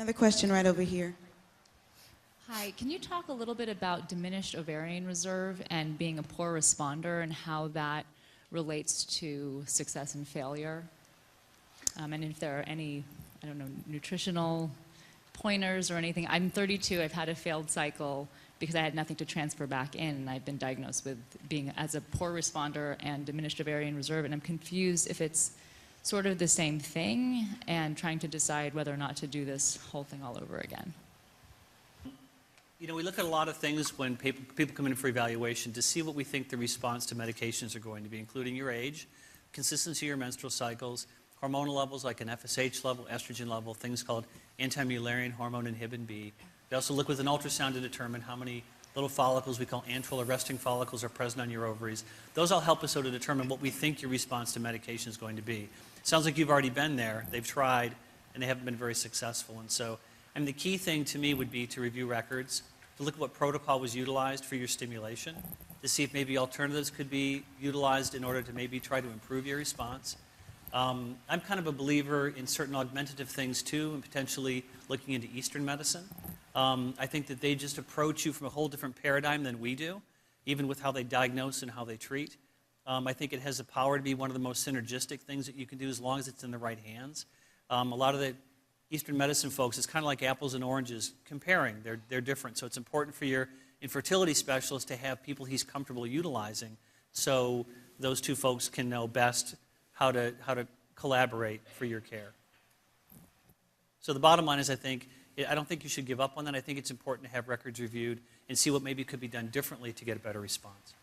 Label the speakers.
Speaker 1: Another question right over here.
Speaker 2: Hi, can you talk a little bit about diminished ovarian reserve and being a poor responder and how that relates to success and failure? And if there are any, I don't know, nutritional pointers or anything. I'm 32, I've had a failed cycle because I had nothing to transfer back in, and I've been diagnosed with being as a poor responder and diminished ovarian reserve, and I'm confused if it's sort of the same thing and trying to decide whether or not to do this whole thing all over again.
Speaker 3: You know, we look at a lot of things when people come in for evaluation to see what we think the response to medications are going to be, including your age, consistency of your menstrual cycles, hormonal levels like an FSH level, estrogen level, things called anti-mullerian hormone inhibin B. We also look with an ultrasound to determine how many little follicles we call antral or resting follicles are present on your ovaries. Those all help us so to determine what we think your response to medication is going to be. It sounds like you've already been there. They've tried, and they haven't been very successful. And so, the key thing to me would be to review records, to look at what protocol was utilized for your stimulation, to see if maybe alternatives could be utilized in order to maybe try to improve your response. I'm kind of a believer in certain augmentative things too, and potentially looking into Eastern medicine. I think that they just approach you from a whole different paradigm than we do, even with how they diagnose and how they treat. I think it has the power to be one of the most synergistic things that you can do as long as it's in the right hands. A lot of the Eastern medicine folks, it's kind of like apples and oranges comparing. They're different. So it's important for your infertility specialist to have people he's comfortable utilizing so those two folks can know best how to collaborate for your care. So the bottom line is I don't think you should give up on that. I think it's important to have records reviewed and see what maybe could be done differently to get a better response.